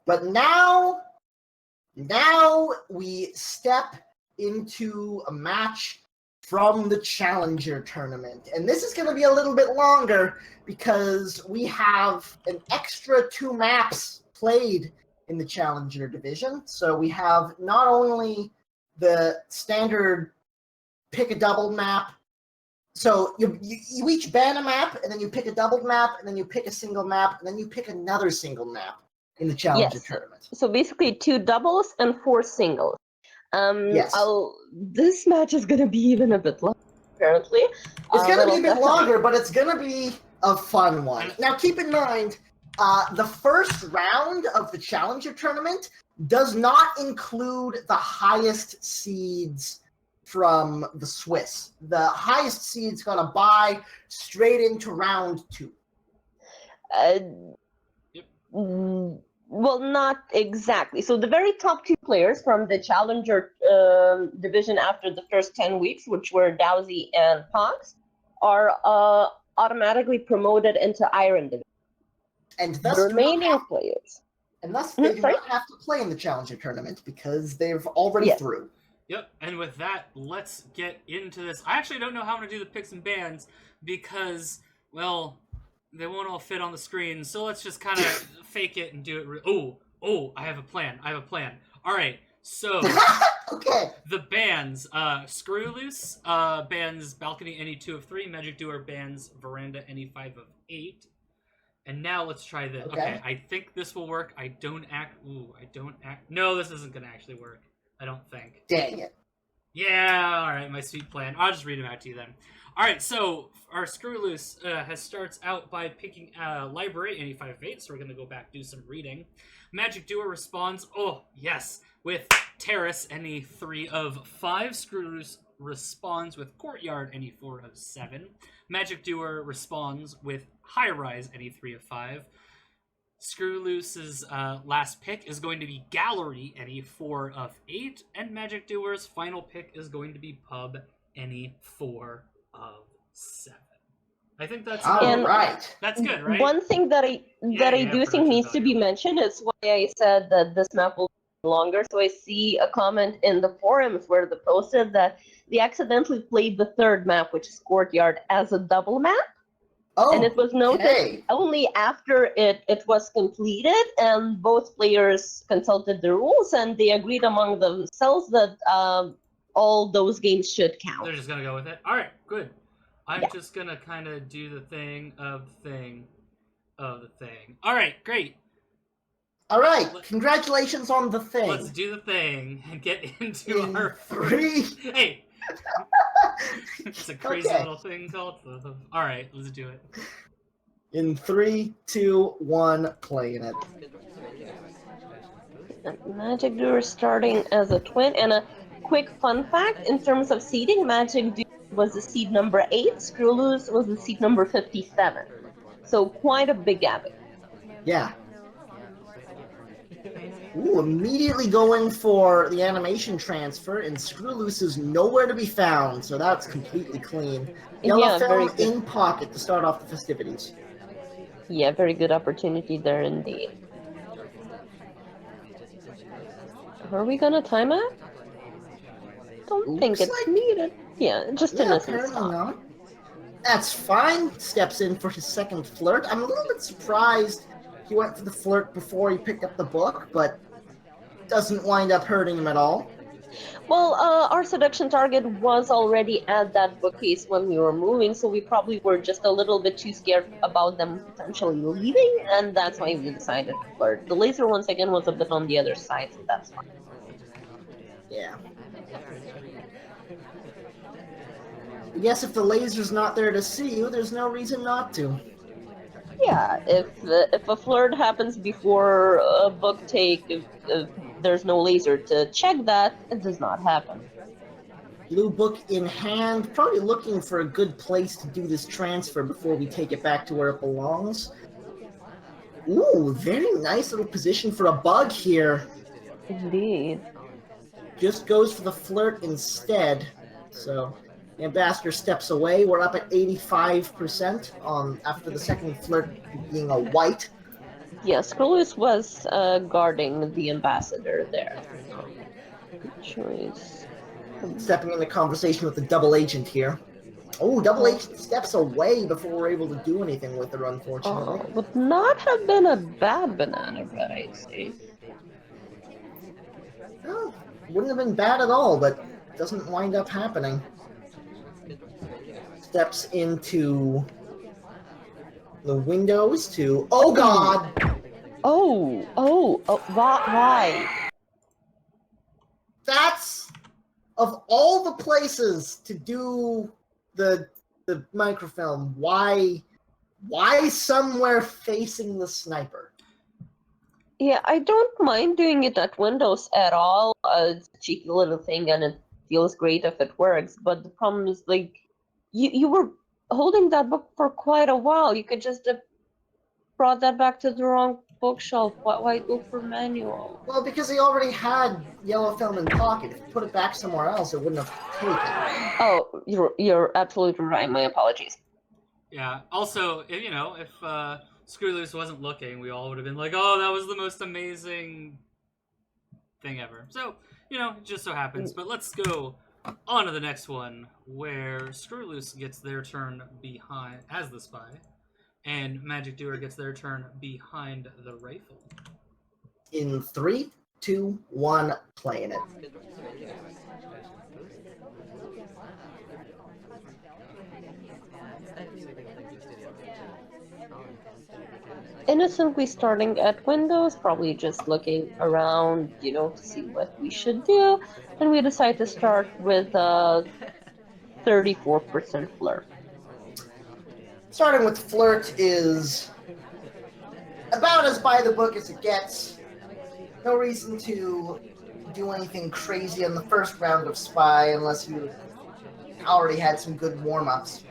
But now we step into a match from the Challenger tournament. And this is going to be a little bit longer because we have an extra 2 maps played in the Challenger division. So we have not only the standard pick a double map. So you each ban a map, and then you pick a double map, and then you pick a single map, and then you pick another single map in the Challenger tournament. So basically 2 doubles and 4 singles. Yes. This match is going to be even a bit longer, apparently. It's going to be a bit longer, but it's going to be a fun one. Now, keep in mind, the first round of the Challenger tournament does not include the highest seeds from the Swiss. The highest seed's going to bye straight into round 2. Well, not exactly. So the very top 2 players from the Challenger division after the first 10 weeks, which were Dowsy and Pox, are automatically promoted into Iron division. And thus the remaining players. And thus they do not have to play in the Challenger tournament because they've already through. Yep, and with that, let's get into this. I actually don't know how I'm going to do the picks and bans because, well, they won't all fit on the screen, so let's just kind of fake it and do it. Oh, I have a plan. All right, so okay. The bans, Skrewwloose bans Balcony any 2 of 3, Magicdoer bans Veranda any 5 of 8. And now let's try this. Okay, I think this will work. No, this isn't going to actually work. I don't think. Dang it. Yeah, alright, my sweet plan. I'll just read them out to you then. Alright, so our Skrewwloose starts out by picking Library, any 5 of 8, so we're going to go back do some reading. Magicdoer responds, oh, yes, with Terrace, any 3 of 5. Skrewwloose responds with Courtyard, any 4 of 7. Magicdoer responds with High Rise, any 3 of 5. Skrewwloose's last pick is going to be Gallery, any 4 of 8, and Magicdoer's final pick is going to be Pub, any 4 of 7. I think that's right. That's good, right? One thing that I do think needs to be mentioned is why I said that this map will be longer. So I see a comment in the forums where they posted that they accidentally played the 3rd map, which is Courtyard, as a double map. Oh, and it was noted only after it was completed, and both players consulted the rules, and they agreed among themselves that all those games should count. They're just going to go with it? All right, good. I'm just going to kind of do the thing of the thing of the thing. All right, great. All right, congratulations on the thing. Let's do the thing and get into our 3. Hey! It's a crazy little thing called the... All right, let's do it. In 3, 2, 1, playing it. Magicdoer starting as a twin, and a quick fun fact in terms of seeding: Magicdoer was the seed number 8, Skrewwloose was the seed number 57. So quite a big gap. Yeah. Ooh, immediately going for the animation transfer, and Skrewwloose is nowhere to be found, so that's completely clean. Yellow film in pocket to start off the festivities. Yeah, very good opportunity there indeed. Are we gonna time it? Don't think it's needed. Yeah, just an instant stop. That's fine. Steps in for his second flirt. I'm a little bit surprised he went for the flirt before he picked up the book, but doesn't wind up hurting him at all. Well, our seduction target was already at that bookcase when we were moving, so we probably were just a little bit too scared about them potentially leaving, and that's why we decided to flirt. The laser, once again, was a bit on the other side, so that's fine. Yeah. I guess if the laser's not there to see you, there's no reason not to. Yeah, if a flirt happens before a book take, if there's no laser to check that, it does not happen. Blue book in hand, probably looking for a good place to do this transfer before we take it back to where it belongs. Ooh, very nice little position for a bug here. Indeed. Just goes for the flirt instead. So, the ambassador steps away. We're up at 85% after the second flirt being a white. Yeah, Skrewwloose was guarding the ambassador there. Good choice. Stepping into conversation with the double agent here. Oh, double agent steps away before we're able to do anything with her, unfortunately. Would not have been a bad banana bread, I'd say. Oh, wouldn't have been bad at all, but doesn't wind up happening. Steps into the windows to... Oh, God! Why? That's... Of all the places to do the microfilm, why somewhere facing the sniper? Yeah, I don't mind doing it at Windows at all. It's a cheeky little thing, and it feels great if it works. But the problem is, like, you were holding that book for quite a while. You could just have brought that back to the wrong bookshelf. Why go for manual? Well, because he already had yellow film in pocket. If you put it back somewhere else, it wouldn't have taken. Oh, you're absolutely right. My apologies. Yeah. Also, if Skrewwloose wasn't looking, we all would have been like, "Oh, that was the most amazing thing ever." So, it just so happens. But let's go on to the next one, where Skrewwloose gets their turn behind as the spy, and Magicdoer gets their turn behind the rifle. In 3, 2, 1, playing it. Innocently starting at Windows, probably just looking around, to see what we should do, and we decide to start with 34% flirt. Starting with flirt is about as by the book as it gets. No reason to do anything crazy on the first round of spy unless you already had some good warm-ups.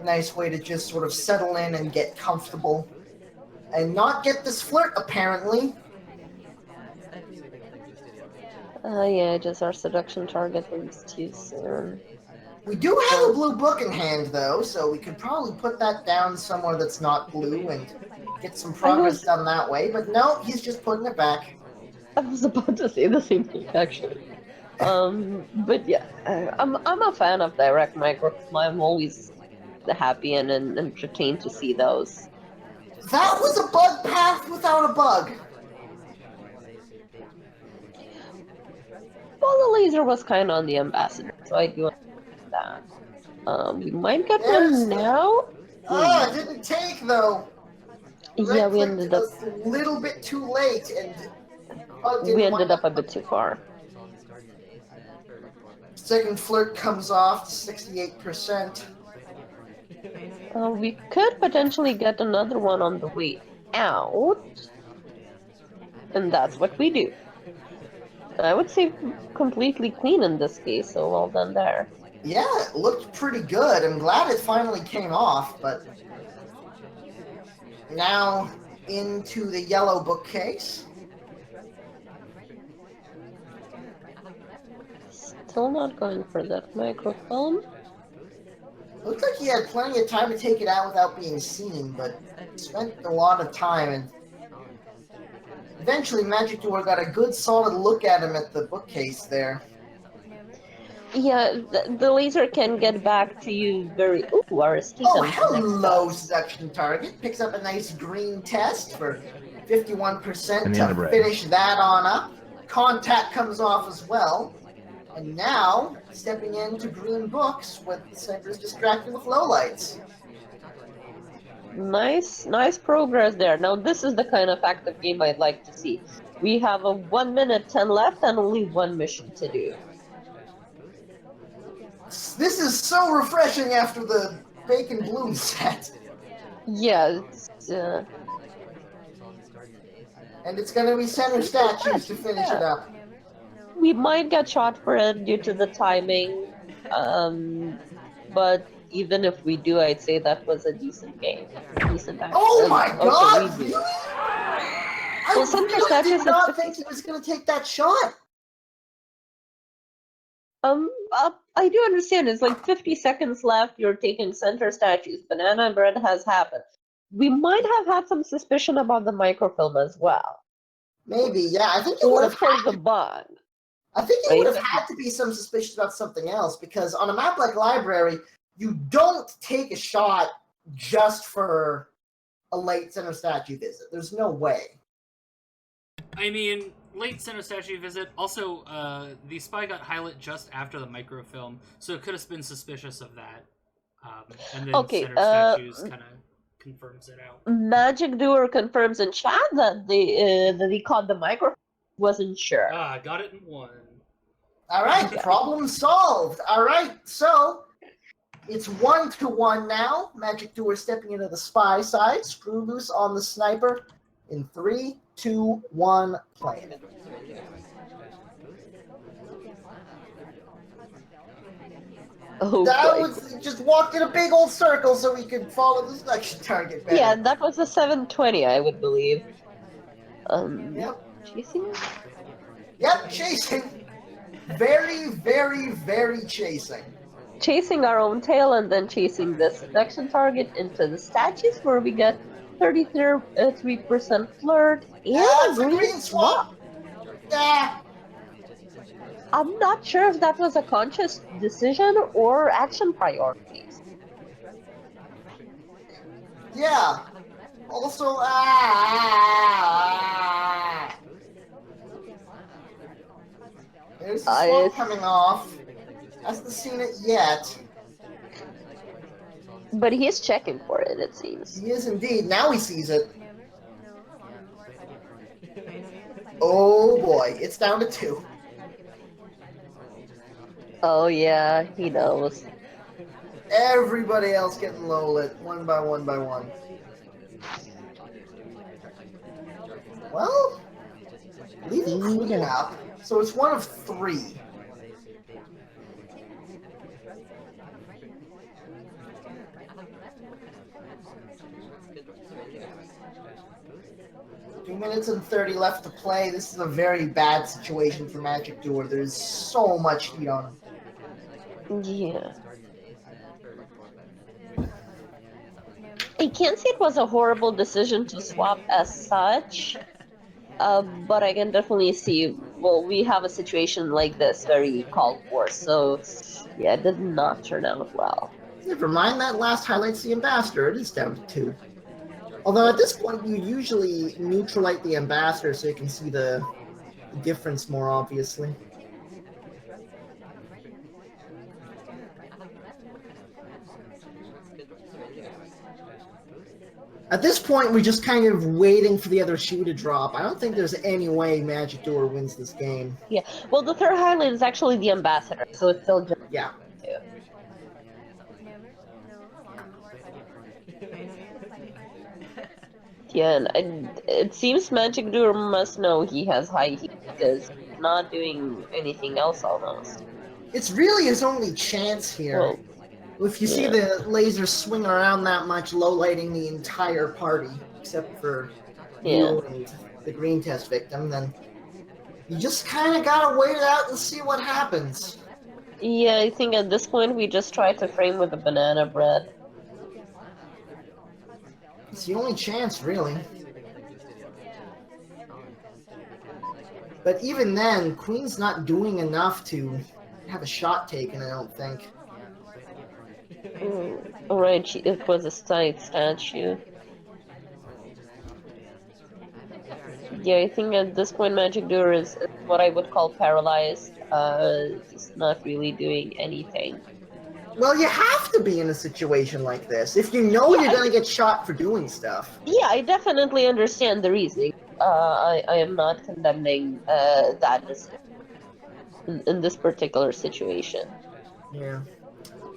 Nice way to just sort of settle in and get comfortable. And not get this flirt, apparently. Yeah, just our seduction target leaves too soon. We do have a blue book in hand, though, so we could probably put that down somewhere that's not blue and get some progress done that way. But no, he's just putting it back. I was about to say the same thing, actually. But yeah, I'm a fan of direct microfilm. I'm always happy and entertained to see those. That was a bug path without a bug. Well, the laser was kind of on the ambassador, so I do understand that. We might get one now. Oh, it didn't take, though. Yeah, we ended up a little bit too late, and we ended up a bit too far. Second flirt comes off to 68%. We could potentially get another one on the way out, and that's what we do. I would say completely clean in this case, so well done there. Yeah, it looked pretty good. I'm glad it finally came off, but now into the yellow bookcase. Still not going for that microfilm. Looked like he had plenty of time to take it out without being seen, but spent a lot of time, and eventually Magicdoer got a good solid look at him at the bookcase there. Yeah, the laser can get back to you very... Ooh, our Oh, hello, seduction target. Picks up a nice green test for 51% to finish that on up. Contact comes off as well. And now, stepping into green books with Cypress distracted with lowlights. Nice progress there. Now, this is the kind of active game I'd like to see. We have a 1 minute 10 left and only one mission to do. This is so refreshing after the bacon bloom set. Yeah, and it's going to be center statues to finish it up. We might get shot for it due to the timing, but even if we do, I'd say that was a decent game. Oh my god! Well, center I did not think he was going to take that shot. I do understand. It's like 50 seconds left. You're taking center statues. Banana bread has happened. We might have had some suspicion about the microfilm as well. Maybe, yeah. I think it would Or have for had the bug. I think it Right? would have had to be some suspicion about something else, because on a map like Library, you don't take a shot just for a late center statue visit. There's no way. I mean, late center statue visit. Also, the spy got highlight just after the microfilm, so it could have been suspicious of that. And then Okay, center statues kind of confirms it out. Magicdoer confirms in chat that they caught the microphone. Wasn't sure. Ah, got it in one. All right, problem solved. All right, so it's 1-1 now. Magicdoer stepping into the spy side. Skrewwloose on the sniper. In 3, 2, 1, playing it. Oh, That was just walked in a big old circle so we could follow the selection target better. yeah, that was a 720, I would believe. Yep. Chasing? Yep, chasing. Very, very, very chasing. Chasing our own tail and then chasing the seduction target into the statues where we get 33% flirt and It's a green swap. Yeah. I'm not sure if that was a conscious decision or action priorities. Yeah. Also, there's the swap coming off. Hasn't seen it yet. But he is checking for it, it seems. He is indeed. Now he sees it. Oh boy, it's down to 2. Oh yeah, he knows. Everybody else getting low lit, one by one by one. Well, leaving Queen up, so it's 1 of 3. Two minutes and 30 left to play. This is a very bad situation for Magicdoer. There's so much heat on him. Yeah. I can't say it was a horrible decision to swap as such, but I can definitely see, well, we have a situation like this very called for, so yeah, it did not turn out well. Never mind, that last highlights the ambassador. It is down to 2. Although at this point, you usually neutralize the ambassador so you can see the difference more obviously. At this point, we're just kind of waiting for the other shoe to drop. I don't think there's any way Magicdoer wins this game. Yeah, well, the third highlight is actually the ambassador, so it's still just... Yeah. Yeah, and it seems Magicdoer must know he has high heat because he's not doing anything else almost. It's really his only chance here. Well, if you see the laser swing around that much, low lighting the entire party, except for you and the green test victim, then you just kind of gotta wait it out and see what happens. Yeah, I think at this point we just try to frame with the banana bread. It's the only chance, really. But even then, Queen's not doing enough to have a shot taken, I don't think. Alright, it was a side statue. Yeah, I think at this point Magicdoer is what I would call paralyzed. He's not really doing anything. Well, you have to be in a situation like this. If you know you're gonna get shot for doing stuff. Yeah, I definitely understand the reasoning. I am not condemning that in this particular situation. Yeah.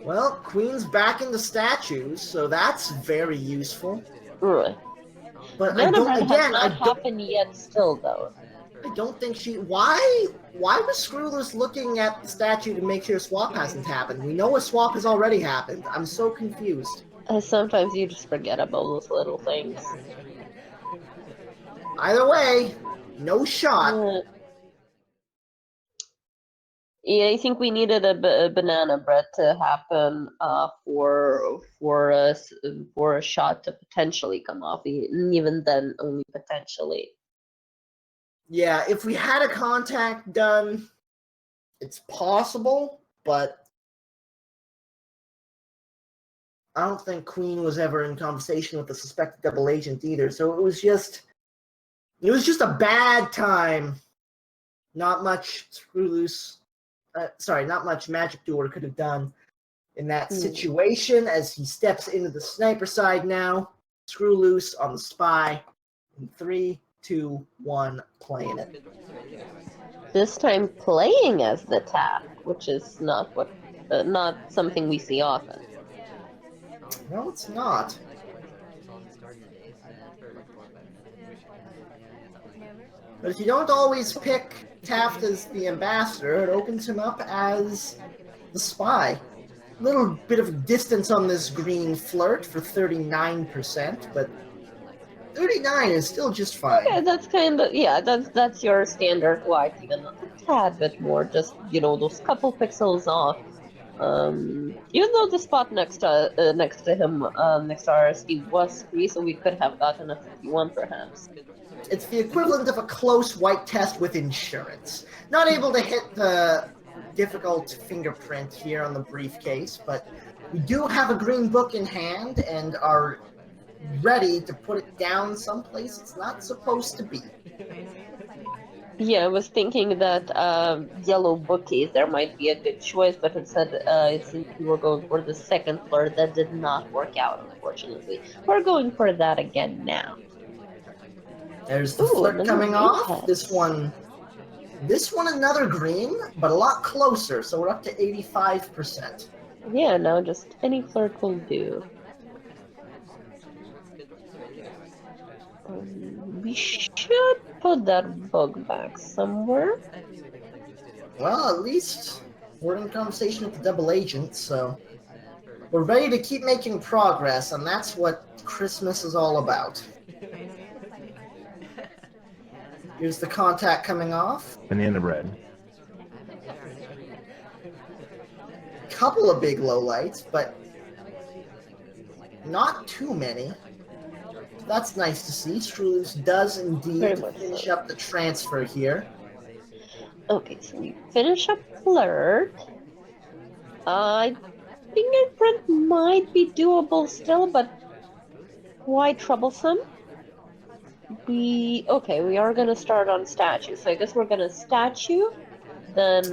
Well, Queen's back in the statues, so that's very useful. Right. But None I of don't. that Again, has not happened yet. Still, though. I don't think she. Why was Skrewwloose looking at the statue to make sure a swap hasn't happened? We know a swap has already happened. I'm so confused. Sometimes you just forget about those little things. Either way, no shot. Yeah, I think we needed a banana bread to happen for us for a shot to potentially come off, and even then, only potentially. Yeah, if we had a contact done, it's possible, but I don't think Queen was ever in conversation with the suspected double agent either. So it was just a bad time. Not much Skrewwloose, not much Magicdoer could have done in that situation as he steps into the sniper side now. Skrewwloose on the spy. In 3, 2, 1, playing it. This time playing as the tap, which is not something we see often. No, it's not. But if you don't always pick Taft as the ambassador, it opens him up as the spy. Little bit of distance on this green flirt for 39%, but 39 is still just fine. Okay, that's kind of that's your standard white, even a tad bit more, just those couple pixels off. Even though the spot next to him, next to RSD was free, so we could have gotten a 51 perhaps. It's the equivalent of a close white test with insurance. Not able to hit the difficult fingerprint here on the briefcase, but we do have a green book in hand and are ready to put it down someplace it's not supposed to be. Yeah, I was thinking that yellow bookcase there might be a good choice, but instead it seems we were going for the second floor. That did not work out, unfortunately. We're going for that again now. There's the Ooh, flirt another coming off. test. This one another green, but a lot closer, so we're up to 85%. Yeah, no, just any flirt will do. We should put that bug back somewhere. Well, at least we're in conversation with the double agent, so we're ready to keep making progress, and that's what Christmas is all about. Here's the contact coming off. Banana bread. Couple of big lowlights, but not too many. That's nice to see. Skrewwloose does indeed finish up the transfer here. Okay, so we finish up flirt. Fingerprint might be doable still, but quite troublesome. We are gonna start on statue. So I guess we're gonna statue, then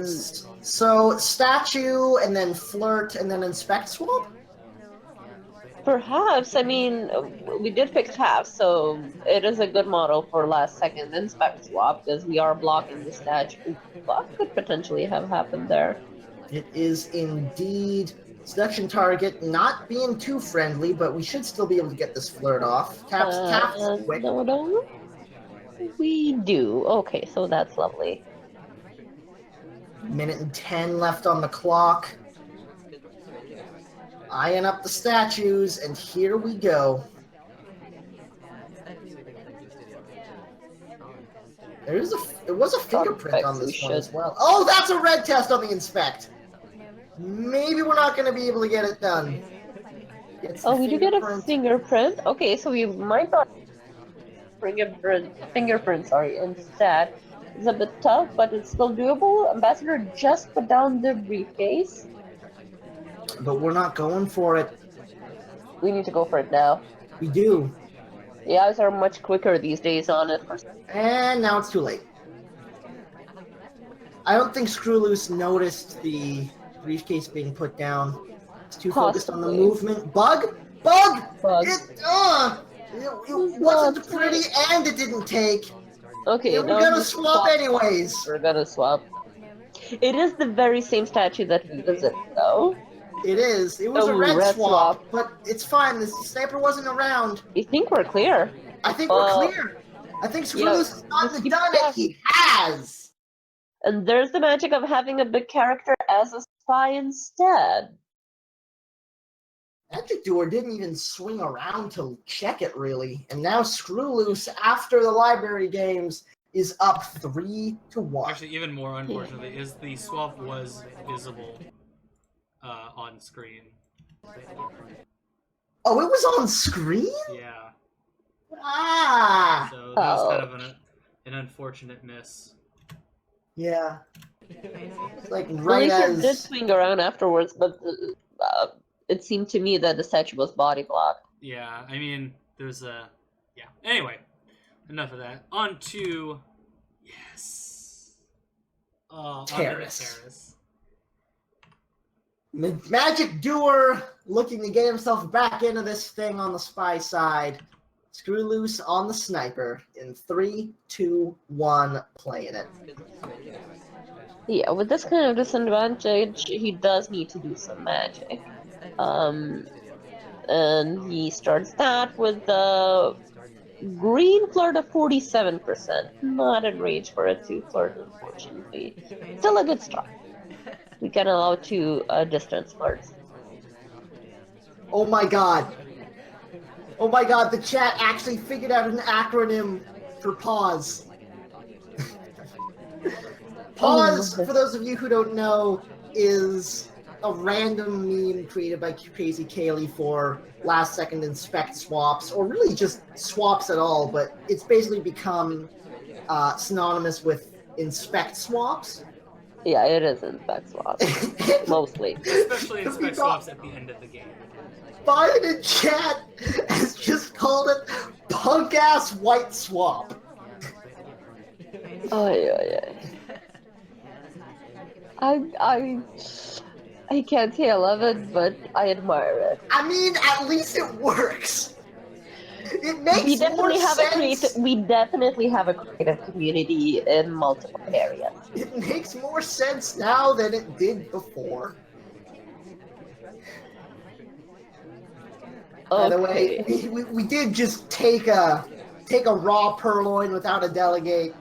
So statue and then flirt and then inspect swap? perhaps, I mean, we did pick half, so it is a good model for last second inspect swap because we are blocking the statue. What could potentially have happened there? It is indeed seduction target, not being too friendly, but we should still be able to get this flirt off. Taps quick. No. We do. Okay, so that's lovely. Minute and 10 left on the clock. Eyeing up the statues, and here we go. There was a fingerprint on this one as well. Oh, that's a red test on the inspect. Maybe we're not going to be able to get it done. Oh, we do get a fingerprint. Okay, so we might not fingerprint, sorry, instead. It's a bit tough, but it's still doable. Ambassador just put down the briefcase. But we're not going for it. We need to go for it now. We do. The eyes are much quicker these days on it. And now it's too late. I don't think Skrewwloose noticed the briefcase being put down. It's too focused on the movement. Bug? It wasn't pretty and it didn't take. Okay, we're gonna swap anyways. We're gonna swap. It is the very same statue that we visit, though. It is. It was a red swap, but it's fine. The sniper wasn't around. I think we're clear. I think we're clear. I think Skrewwloose has not done it. He has. And there's the magic of having a big character as a spy instead. Magicdoer didn't even swing around to check it, really. And now Skrewwloose, after the library games, is up 3-1. Actually, even more unfortunately, is the swap was visible on screen. Oh, it was on screen? Yeah. Ah! So that was kind of an unfortunate miss. Yeah. It's like right Glacier did as... swing around afterwards, but it seemed to me that the statue was body blocked. Yeah, I mean, there's a... Yeah. Anyway, enough of that. On to... Yes. On to the Terrace. Magicdoer looking to get himself back into this thing on the spy side. Skrewwloose on the sniper in 3, 2, 1, playing it. Yeah, with this kind of disadvantage, he does need to do some magic. And he starts that with the green flirt of 47%. Not in range for a 2 flirt, unfortunately. Still a good start. We can allow 2 distance flirts. Oh my god. Oh my god, the chat actually figured out an acronym for pause. Pause, for those of you who don't know, is a random meme created by Crazy Kaylee for last second inspect swaps, or really just swaps at all, but it's basically become synonymous with inspect swaps. Yeah, it is inspect swaps. Mostly. Especially inspect swaps at the end of the game. Biden in chat has just called it punk ass white swap. Oh yeah. I can't say I love it, but I admire it. I mean, at least it works. It makes We definitely more have sense. we definitely have a creative community in multiple areas. It makes more sense now than it did before. By the way, we did just take a raw purloin without a delegate.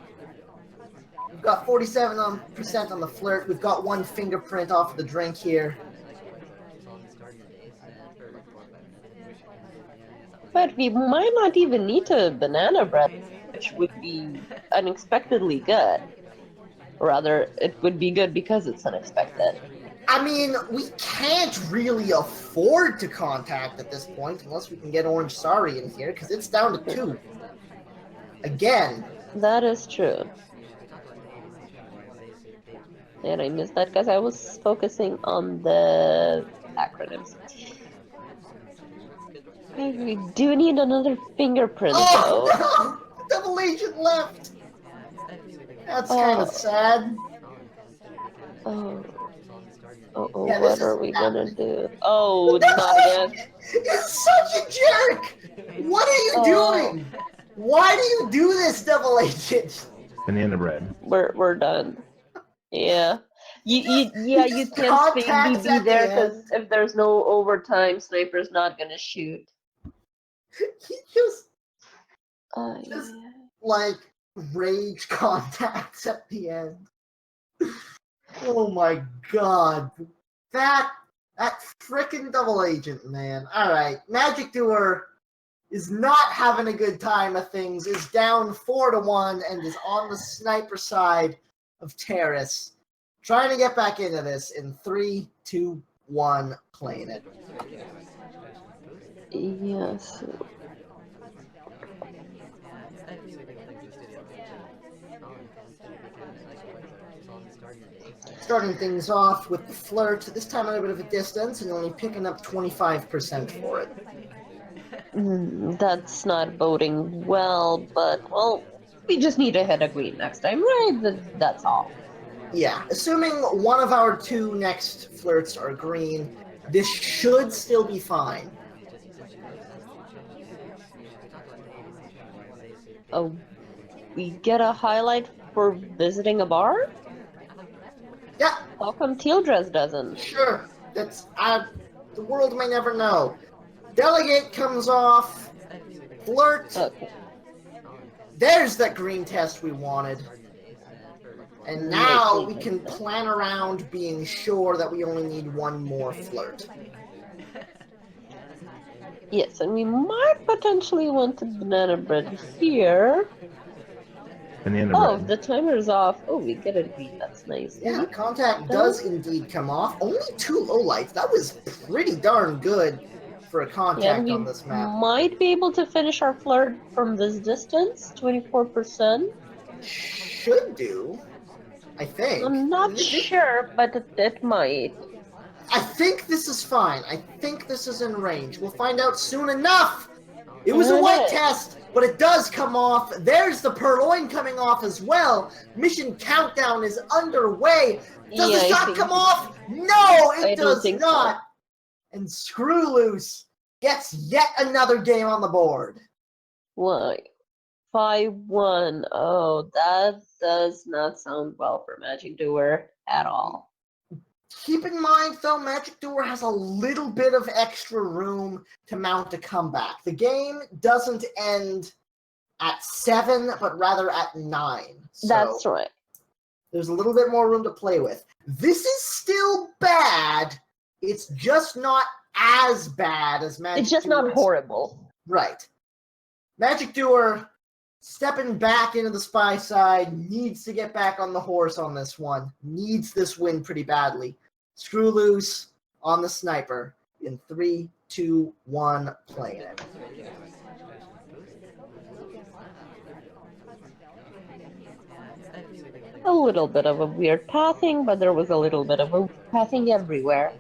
We've got 47% on the flirt. We've got 1 fingerprint off of the drink here. But we might not even need a banana bread, which would be unexpectedly good. Rather, it would be good because it's unexpected. I mean, we can't really afford to contact at this point unless we can get Orange Sari in here, because it's down to 2. Again. That is true. And I missed that because I was focusing on the acronyms. We do need another fingerprint, though. Oh, no! The double agent left! That's kind of sad. Yeah, what are we gonna do? Oh, not again. You're such a jerk! What are you doing? Why do you do this, double agent? Banana bread. We're done. Yeah. You can't Contacts be at there the because end. if there's no overtime, sniper's not gonna shoot. He just Yeah. like rage contacts at the end. Oh my god. That frickin' double agent, man. Alright, Magicdoer is not having a good time of things, is down 4-1 and is on the sniper side of Terrace. Trying to get back into this in 3, 2, 1, playing it. Yes. Starting things off with the flirt, this time a little bit of a distance and only picking up 25% for it. That's not boding well, but, well, we just need to hit a green next time, right? That's all. Yeah, assuming one of our 2 next flirts are green, this should still be fine. Oh, we get a highlight for visiting a bar? Yeah. How come Teal Dress doesn't? Sure. That's the world may never know. Delegate comes off. Flirt. Okay. There's that green test we wanted. And now we can plan around being sure that we only need 1 more flirt. Yes, and we might potentially want a banana bread here. Banana Oh, bread. the timer's off. Oh, we get a green. That's nice. Yeah, Mhm. contact does indeed come off. Only 2 lowlights. That was pretty darn good for a Yeah, and contact we on this map. might be able to finish our flirt from this distance, 24%. Should do, I think. I'm not sure, but it might. I think this is fine. I think this is in range. We'll find out soon enough. It was a It white is. test, but it does come off. There's the purloin coming off as well. Mission countdown is underway. Does Yeah, the I shot think- come off? No, I it don't does think not. so. And Skrewwloose gets yet another game on the board. Why? 5-1. Oh, that does not sound well for Magicdoer at all. Keep in mind, though, Magicdoer has a little bit of extra room to mount a comeback. The game doesn't end at 7, but rather at 9. So That's right. there's a little bit more room to play with. This is still bad. It's just not as bad as Magicdoer. It's just not horrible. Right. Magicdoer, stepping back into the spy side, needs to get back on the horse on this one. Needs this win pretty badly. Skrewwloose on the sniper in 3, 2, 1, playing it. A little bit of a weird pathing, but there was a little bit of a pathing everywhere.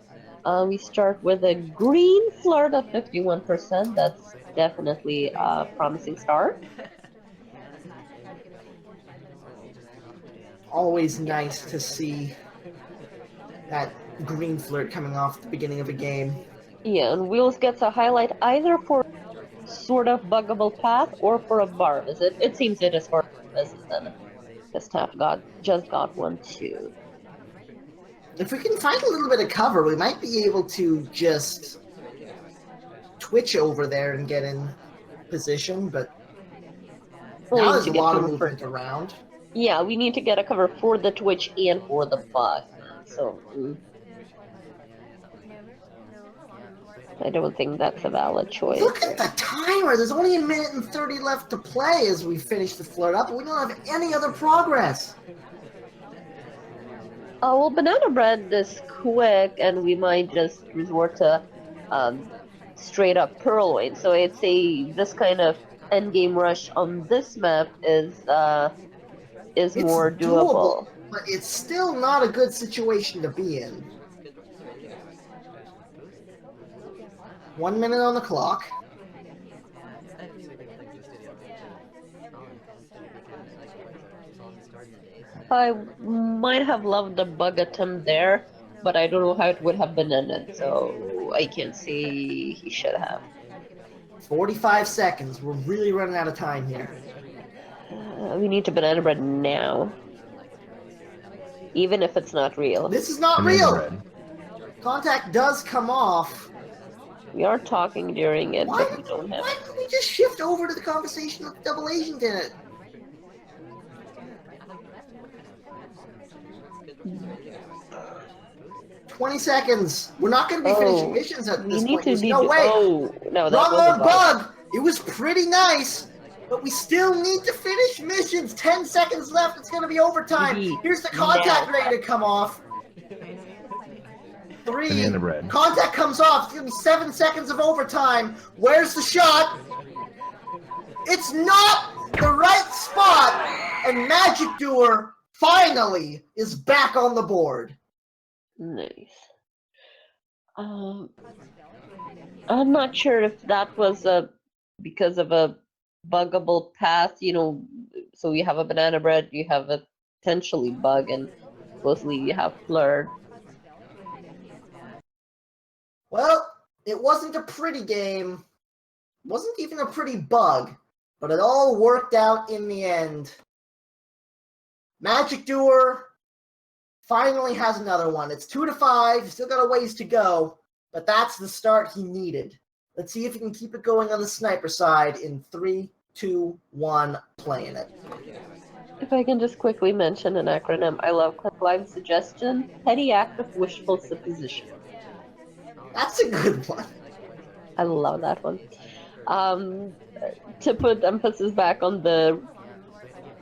We start with a green flirt of 51%. That's definitely a promising start. Always nice to see that green flirt coming off at the beginning of a game. Yeah, and Wheels gets a highlight either for sort of buggable path or for a bar visit. It seems it is for a bar visit then. This staff just got one too. If we can find a little bit of cover, we might be able to just twitch over there and get in position, but now there's a lot of movement around. Yeah, we need to get a cover for the twitch and for the bug. So I don't think that's a valid choice. Look at the timer. There's only 1 minute and 30 left to play as we finish the flirt up. We don't have any other progress. Oh, well, banana bread is quick, and we might just resort to straight up purloin. So I'd say this kind of endgame rush on this map is more doable. But it's still not a good situation to be in. 1 minute on the clock. I might have loved the bug attempt there, but I don't know how it would have been ended, so I can't say he should have. 45 seconds. We're really running out of time here. We need to banana bread now. Even if it's not real. This is not Banana real! bread. Contact does come off. We are talking during it, Why but we don't have... Why don't we just shift over to the conversation with Double Agent in it? "20 seconds. We're not going to be finishing missions at this point. There's no way. Oh, no, that Wrong was a on bug. It was pretty nice, but we still need to finish missions. 10 seconds left. It's going to be overtime. Here's the contact ready to come off. 3. Banana bread. Contact comes off. It's going to be 7 seconds of overtime. Where's the shot? It's not the right spot, and Magicdoer finally is back on the board. Nice. I'm not sure if that was because of a buggable path, so you have a banana bread, you have a potentially bug, and mostly you have flirt. Well, it wasn't a pretty game. It wasn't even a pretty bug, but it all worked out in the end. Magicdoer finally has another one. It's 2-5. Still got a ways to go, but that's the start he needed. Let's see if he can keep it going on the sniper side in 3, 2, 1, playing it. If I can just quickly mention an acronym I love, Clip Live Suggestion, Petty Act of Wishful Supposition. That's a good one. I love that one. To put emphasis back on the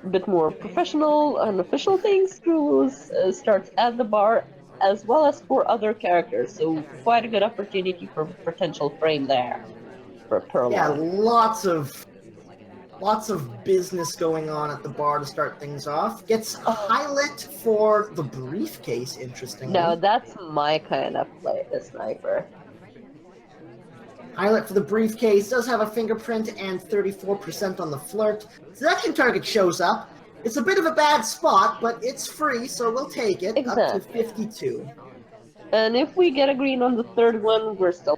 a bit more professional and official things, Skrewwloose starts at the bar as well as for other characters, so quite a good opportunity for potential frame there for Yeah, Purloin. lots of business going on at the bar to start things off. Gets a Oh. highlight for the briefcase, interestingly. No, that's my kind of play, the sniper. Highlight for the briefcase does have a fingerprint and 34% on the flirt. Seduction target shows up. It's a bit of a bad spot, but it's free, so we'll take it. Up to Exactly. 52. And if we get a green on the third one, we're still.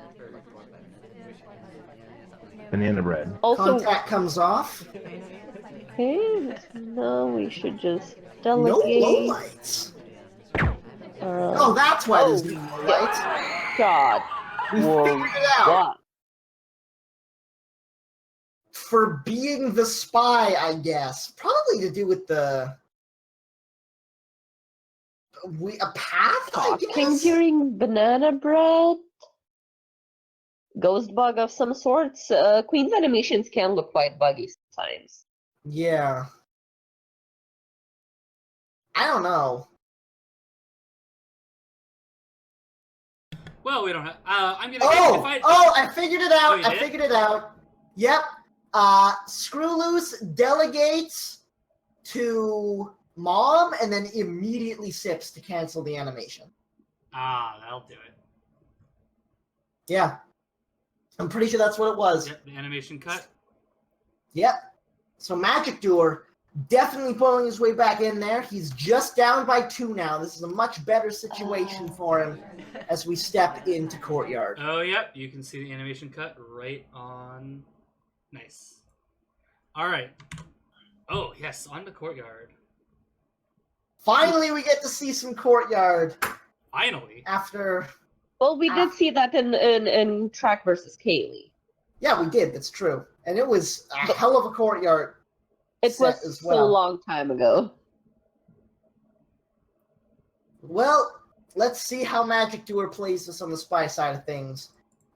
Banana bread. Also, Contact comes off. okay, now we should just No delegate. lowlights. Oh, that's why there's no lowlights. God. We figured it out. What? For being the spy, I guess. Probably to do with the... a path, I Talking guess? during banana bread? Ghost bug of some sorts? Queen's animations can look quite buggy sometimes. Yeah. I don't know. Well, we don't have. I'm gonna. I figured it out. Oh, I figured it out. Yep. Skrewwloose delegates to Mom and then immediately sips to cancel the animation. Ah, that'll do it. Yeah. I'm pretty sure that's what it was. Yep, the animation cut. Yep. So Magicdoer definitely pulling his way back in there. He's just down by 2 now. This is a much better situation for him as we step into Courtyard. Oh, yep. You can see the animation cut right on. Nice. All right. Oh, yes, on the Courtyard. Finally, we get to see some Courtyard. Finally. After... Well, we did see that in Track versus Kaylee. Yeah, we did. That's true. And it was a hell of a Courtyard. It was as well. so long time ago. Well, let's see how Magicdoer plays this on the spy side of things.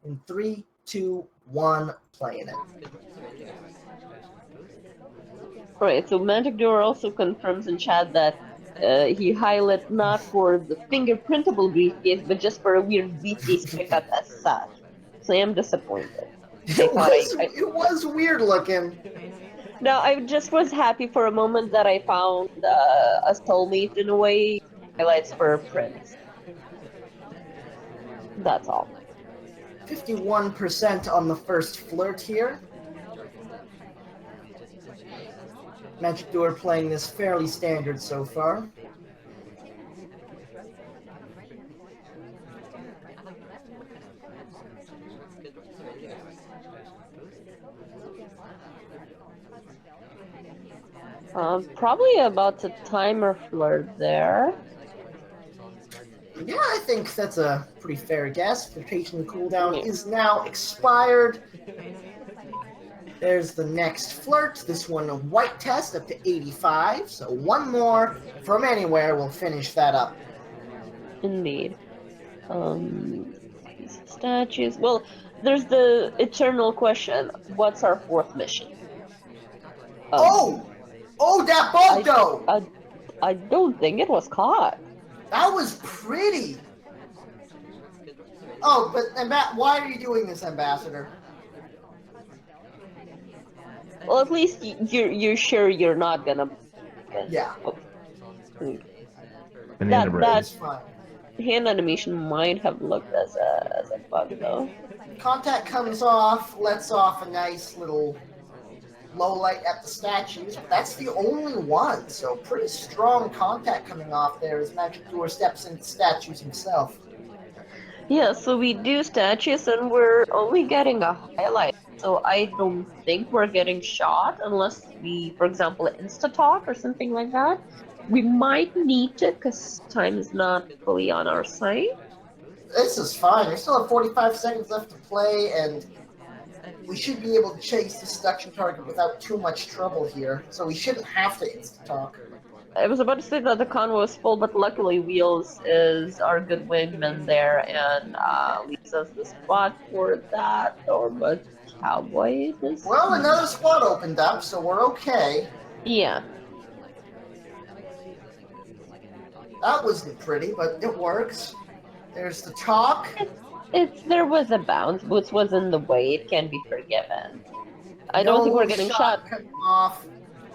In 3, 2, 1, playing it. Right, so Magicdoer also confirms in chat that he highlighted not for the fingerprintable briefcase, but just for a weird briefcase pickup as such. So I am disappointed. It was weird looking. No, I just was happy for a moment that I found a soulmate in a way. Highlights for Prince. That's all. 51% on the first flirt here. Magicdoer playing this fairly standard so far. Probably about the timer flirt there. Yeah, I think that's a pretty fair guess. Flirtation cooldown is now expired. There's the next flirt. This one a white test up to 85. So one more from anywhere will finish that up. Indeed. Statues. Well, there's the eternal question. What's our fourth mission? Oh, that bug though! I don't think it was caught. That was pretty. Oh, but why are you doing this, Ambassador? Well, at least you're sure you're not gonna. Yeah. Banana bread. That's fine. Hand animation might have looked as a bug though. Contact comes off, lets off a nice little low light at the statues, but that's the only one, so pretty strong contact coming off there as Magicdoer steps into statues himself. Yeah, so we do statues and we're only getting a highlight, so I don't think we're getting shot unless we, for example, insta-talk or something like that. We might need to, because time is not fully on our side. This is fine. We still have 45 seconds left to play, and we should be able to chase the seduction target without too much trouble here, so we shouldn't have to insta-talk. I was about to say that the convo is full, but luckily Wheels is our good wingman there and leaves us the spot for that, but Cowboy is... Well, another spot opened up, so we're okay. Yeah. That wasn't pretty, but it works. There's the chalk. There was a bounce. Boots was in the way. It can be forgiven. I don't think No we're getting shot. cut off.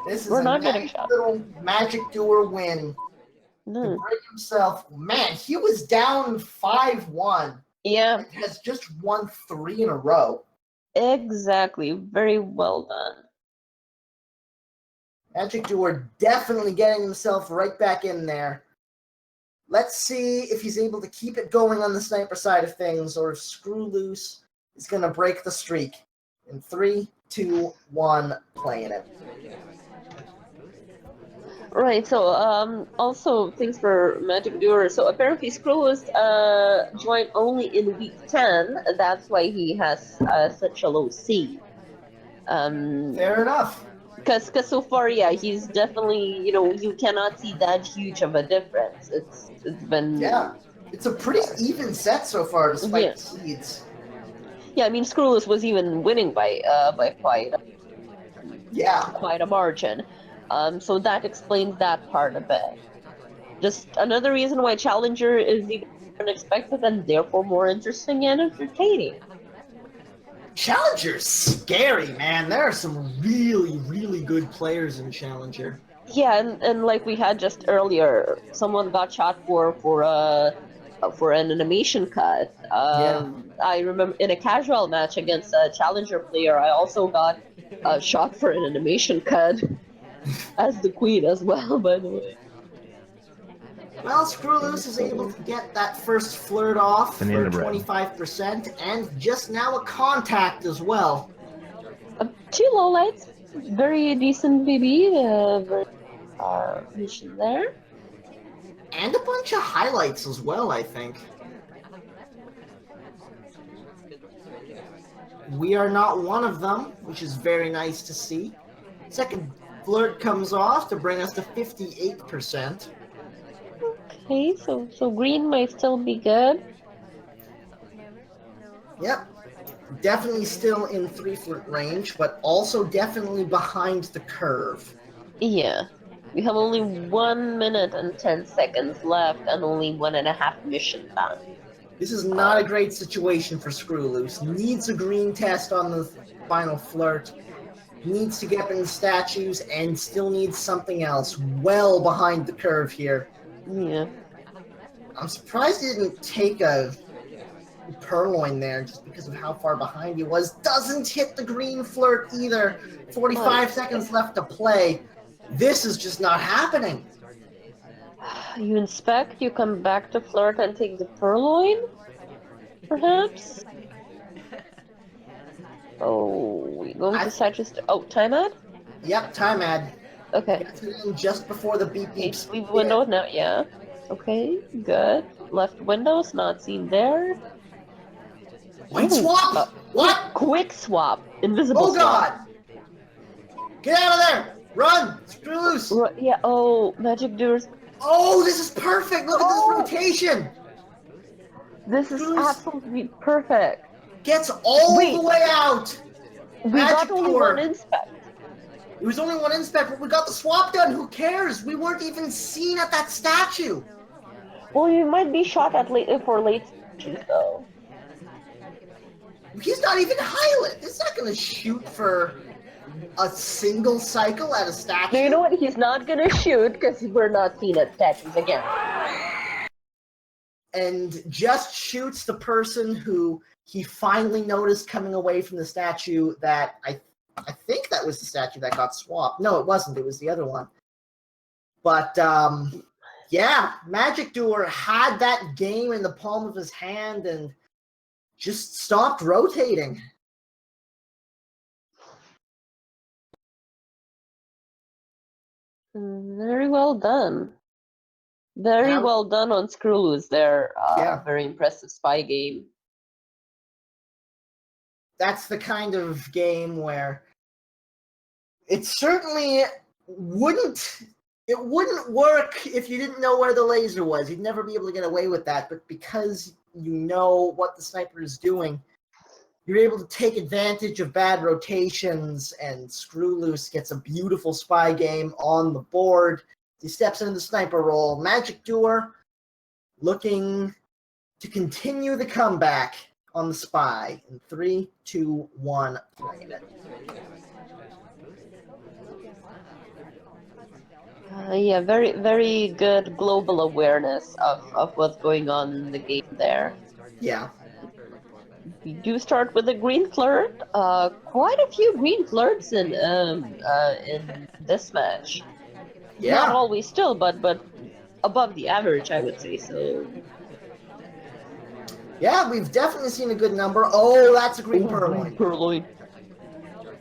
This is We're a not getting nice shot. little Magicdoer win to No. bring himself. Man, he was down 5-1. Yeah, And has just won 3 in a row. exactly. Very well done. Magicdoer definitely getting himself right back in there. Let's see if he's able to keep it going on the sniper side of things, or if Skrewwloose is going to break the streak. In 3, 2, 1, playing it. Right, so also things for Magicdoer. So apparently Skrewwloose joined only in week 10. That's why he has such a low seed. Fair enough. Because so far, yeah, he's definitely, you cannot see that huge of a difference. It's been It's a pretty even set so far, despite Yeah. the seeds. Yeah, I mean Skrewwloose was even winning by quite a margin. So that explains that part a bit. Just another reason why Challenger is even unexpected and therefore more interesting and entertaining. Challenger's scary, man. There are some really, really good players in Challenger. Yeah, and like we had just earlier, someone got shot for an animation cut. I remember in a casual match against a Challenger player, I also got shot for an animation cut as the queen as well, by the way. Well, Skrewwloose is able to get that first flirt off for 25%, and just now a contact as well. 2 lowlights, very decent BB, mission there. And a bunch of highlights as well, I think. We are not one of them, which is very nice to see. Second flirt comes off to bring us to 58%. Okay, so green might still be good. Yep. Definitely still in 3-flirt range, but also definitely behind the curve. Yeah. We have only 1 minute and 10 seconds left and only 1.5 mission time. This is not a great situation for Skrewwloose. Needs a green test on the final flirt. Needs to get in the statues and still needs something else. Well behind the curve here. Yeah. I'm surprised he didn't take a purloin there just because of how far behind he was. Doesn't hit the green flirt either. 45 seconds left to play. This is just not happening. You inspect, you come back to flirt and take the purloin? Perhaps? Oh, we're going to suggest. Oh, time ad? Yep, time ad. Okay. Just before the beep beeps. Leave window now, yeah. Okay, good. Left windows, not seen there. White swap? What? Quick swap. Invisible swap. Oh god! Get out of there! Run! Skrewwloose! Yeah, oh, Magicdoer's. Oh, this is perfect! Look at this rotation! This is absolutely perfect. Gets all the way out! We got only one inspect. It was only one inspect, but we got the swap done. Who cares? We weren't even seen at that statue. Well, you might be shot at for late statues, though. He's not even highlight. He's not going to shoot for a single cycle at a statue. No, you know what? He's not going to shoot because we're not seen at statues again. And just shoots the person who he finally noticed coming away from the statue that I think that was the statue that got swapped. No, it wasn't. It was the other one. But, yeah, Magicdoer had that game in the palm of his hand and just stopped rotating. Very well done. Very well done on Skrewwloose there. Very impressive spy game. That's the kind of game where it certainly wouldn't work if you didn't know where the laser was. You'd never be able to get away with that. But because you know what the sniper is doing, you're able to take advantage of bad rotations, and Skrewwloose gets a beautiful spy game on the board. He steps into the sniper role. Magicdoer looking to continue the comeback on the spy. In 3, 2, 1, playing it. Yeah, very, very good global awareness of what's going on in the game there. Yeah. We do start with a green flirt. Quite a few green flirts in this match. Yeah. Not always still, but above the average, I would say. So Yeah, we've definitely seen a good number. Oh, that's a green purloin. Purloin.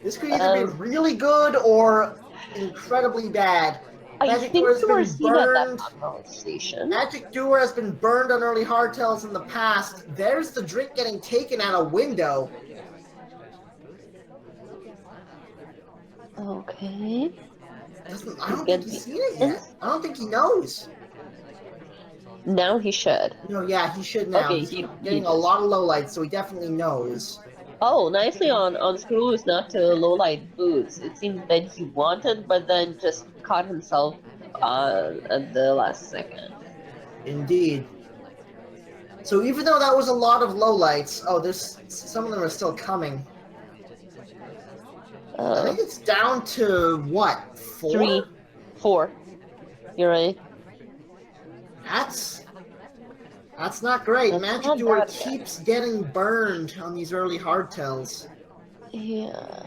This could either be really good or incredibly bad. I Magicdoer think has you are been seen at that burned. conversation. Magicdoer has been burned on early hardtails in the past. There's the drink getting taken out a window. Okay. I don't think he's seen it yet. I don't think he knows. Now he should. No, yeah, he should now. Okay, He's he getting a does. lot of lowlights, so he definitely knows. Oh, nicely on Skrewwloose not to lowlight boots. It seems that he wanted, but then just caught himself at the last second. Indeed. So even though that was a lot of lowlights, oh, there's some of them are still coming. I think it's down to what, 4? 3, 4. You're right. That's not great. That's Magicdoer not keeps getting burned on these early hardtails. Yeah.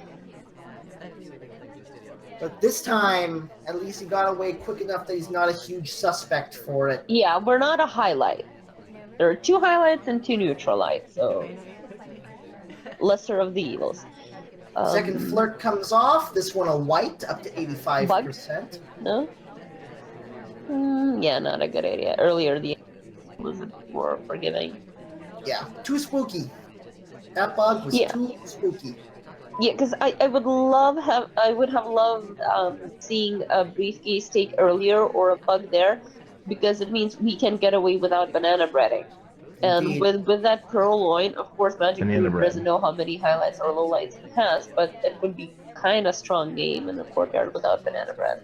But this time, at least he got away quick enough that he's not a huge suspect for it. Yeah, we're not a highlight. There are 2 highlights and 2 neutral lights, so lesser of the evils. Second flirt comes off. This one a white, up to 85%. No? Yeah, not a good idea. Earlier the was a bit more forgiving. Yeah, too spooky. That bug was too spooky. Yeah, because I would have loved seeing a briefcase take earlier or a bug there, because it means we can get away without banana breading. And with that purloin, of course, Magicdoer doesn't know how many highlights or lowlights he has, but it would be kind of strong game in the courtyard without banana bread.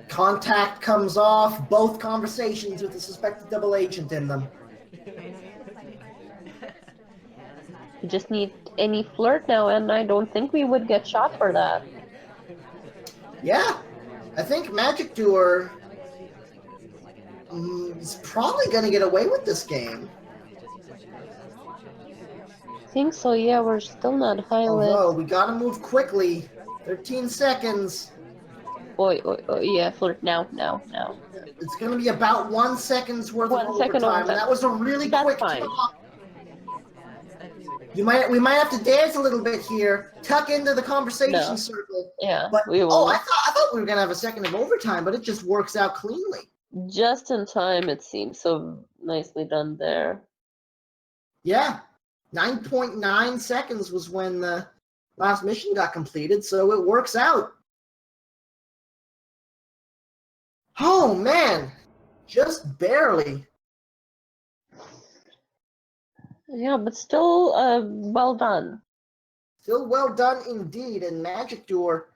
Contact comes off. Both conversations with the suspected double agent in them. We just need any flirt now, and I don't think we would get shot for that. Yeah, I think Magicdoer is probably going to get away with this game. I think so, yeah, we're still not highlight. Although, we got to move quickly. 13 seconds. Oh, yeah, flirt now. It's going to be about 1 second's worth of overtime, and that was a really quick talk. We might have to dance a little bit here, tuck into the conversation circle. Yeah, but, we will. I thought we were going to have a second of overtime, but it just works out cleanly. Just in time, it seems. So nicely done there. Yeah. 9.9 seconds was when the last mission got completed, so it works out. Oh, man. Just barely. Yeah, but still well done. Still well done indeed, and Magicdoer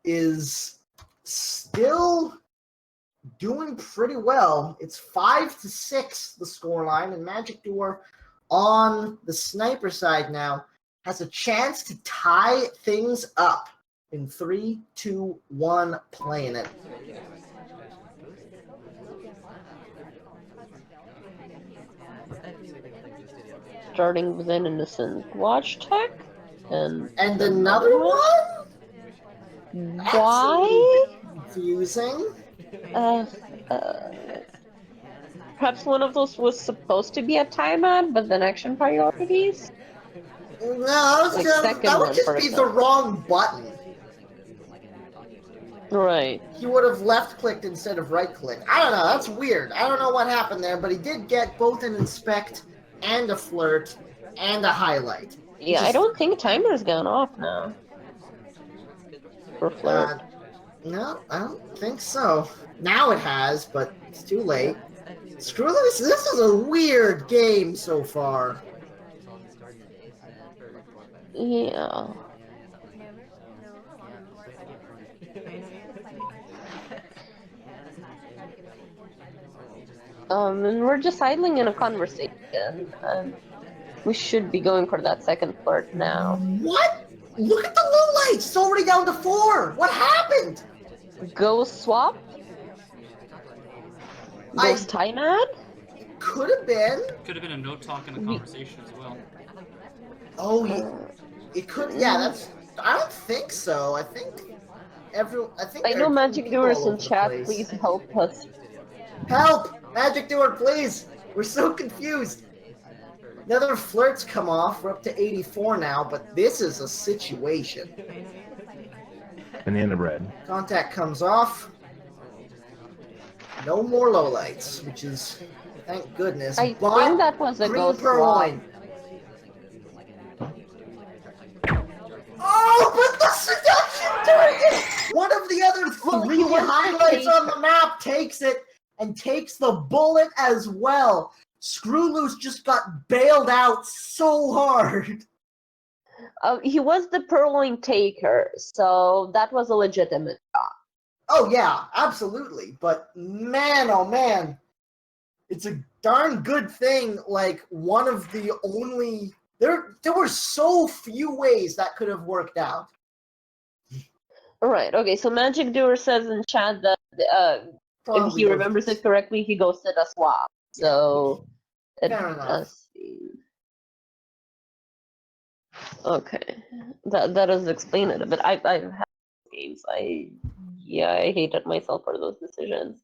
is still doing pretty well. It's 5-6 the scoreline, and Magicdoer on the sniper side now has a chance to tie things up in 3, 2, 1, playing it. Starting with an innocent watch tech, and another one? Why? Confusing. Perhaps one of those was supposed to be a timeout, but then action priorities? No, that would just be the wrong button. Right. He would have left-clicked instead of right-clicked. I don't know, that's weird. I don't know what happened there, but he did get both an inspect and a flirt and a highlight. Yeah, I don't think timer's gone off now. For flirt. No, I don't think so. Now it has, but it's too late. Skrewwloose, this is a weird game so far. Yeah. And we're just idling in a conversation. We should be going for that second flirt now. What? Look at the low lights. It's already down to 4. What happened? Ghost swap? Ghost tie mad? Could have been. Could have been a no talk in a We- conversation as well. Oh, it could. Yeah, Mm. that's. I don't think so. I think I there know are Magic people Doers all in over the chat, place. please help us. Help! Magic Doer, please! We're so confused. Another flirt's come off. We're up to 84 now, but this is a situation. Banana bread. Contact comes off. No more lowlights, which is thank goodness. I but think that was a green ghost purloin. Oh, but the seduction target! One of the other Well, three he wants to highlights take- on the map takes it and takes the bullet as well. Skrewwloose just got bailed out so hard. He was the purloin taker, so that was a legitimate shot. Oh yeah, absolutely. But man, oh man, it's a darn good thing. Like one of the only there were so few ways that could have worked out. Right, okay, so Magic Doer says in chat that if Probably he remembers it correctly, he goes to the swap. So it Fair enough. does seem. Okay. That does explain it a bit. I've had games. I hated myself for those decisions.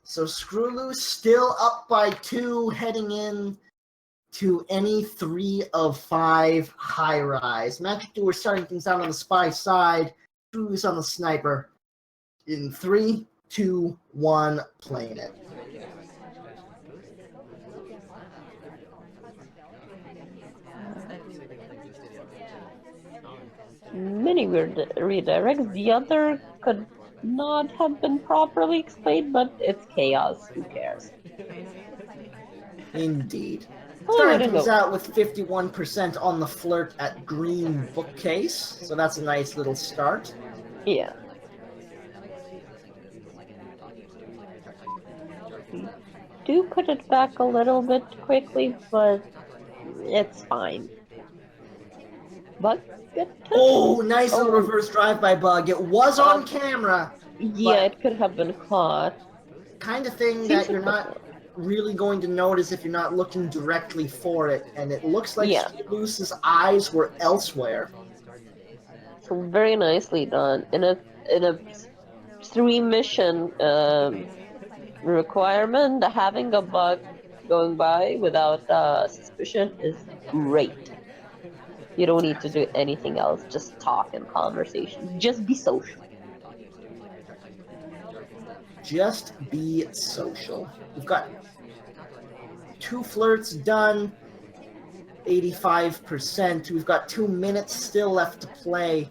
So Skrewwloose still up by 2, heading in to any 3 of 5 high rise. Magic Doer starting things out on the spy side. Skrewwloose on the sniper. In 3, 2, 1, playing it. Many weird redirects. The other could not have been properly explained, but it's chaos. Who cares? Indeed. Oh, Starting where'd it things go? out with 51% on the flirt at green bookcase. So that's a nice little start. Yeah. Do put it back a little bit quickly, but it's fine. But good. Oh, nice little Oh. reverse drive-by bug. It was on camera. Yeah, But- it could have been caught. Kind of thing Seems that like you're the- not really going to notice if you're not looking directly for it. And it looks like Yeah. Skrewwloose's eyes were elsewhere. So very nicely done. In a 3-mission requirement, having a bug going by without suspicion is great. You don't need to do anything else. Just talk and conversation. Just be social. Just be social. We've got 2 flirts done. 85%. We've got 2 minutes still left to play.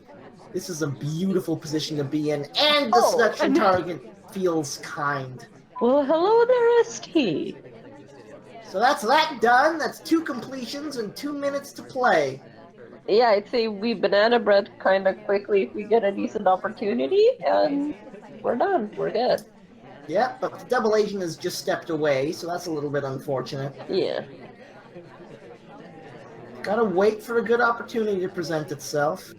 This is a beautiful position to be in, and the Oh, seduction and- target feels kind. Well, hello there, ST. So that's that done. That's 2 completions and 2 minutes to play. Yeah, I'd say we banana bread kind of quickly if we get a decent opportunity, and we're done. We're good. Yeah, but the double agent has just stepped away, so that's a little bit unfortunate. Yeah. Gotta wait for a good opportunity to present itself.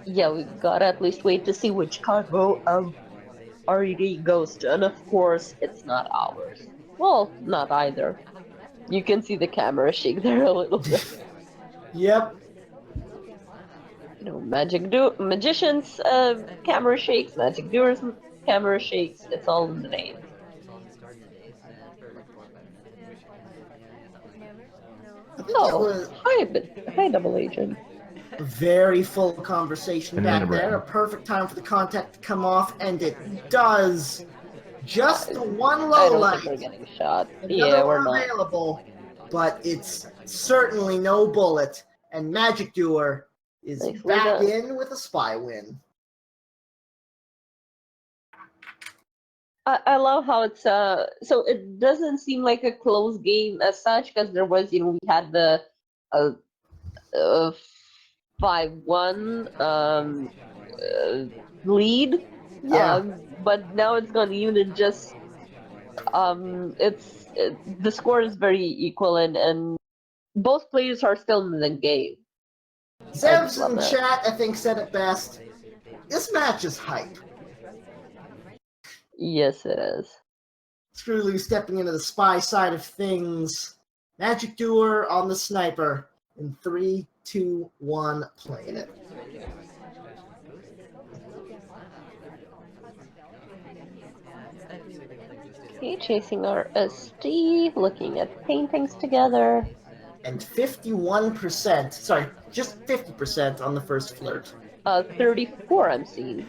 Yeah, we gotta at least wait to see which cargo RED goes to, and of course, it's not ours. Well, not either. You can see the camera shake there a little bit. Yep. You know, magicians, camera shakes, magic doers, camera shakes. It's all in the name. I think it Oh, was hi, double agent. a very full conversation Banana back there. bread. A perfect time for the contact to come off, and it does. Just the one I low don't light. think we're getting shot. Another Yeah, we're one not. available, but it's certainly no bullet. And Magic Doer is Nicely back done. in with a spy win. I love how it's so it doesn't seem like a close game as such because there was we had the 5-1 lead Yeah. But now it's gone even in just the score is very equal, and both players are still in the game. I just Zevs love in that. chat, I think, said it best. This match is hype. Yes, it is. Skrewwloose stepping into the spy side of things. Magicdoer on the sniper. In 3, 2, 1, playing it. Okay, chasing our SD, looking at paintings together. And 51%, sorry, just 50% on the first flirt. 34 I'm seeing.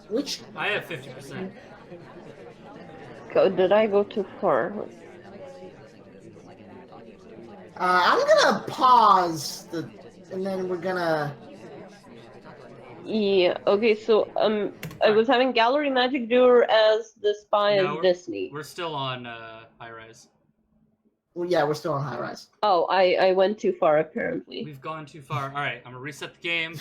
Which I have 50%. Did I go too far? I'm gonna pause and then we're gonna. Yeah, okay, so I was having Gallery Magicdoer as the spy No, as Disney. We're still on high rise. Well, yeah, we're still on high rise. Oh, I went too far apparently. We've gone too far. All right, I'm gonna reset the game.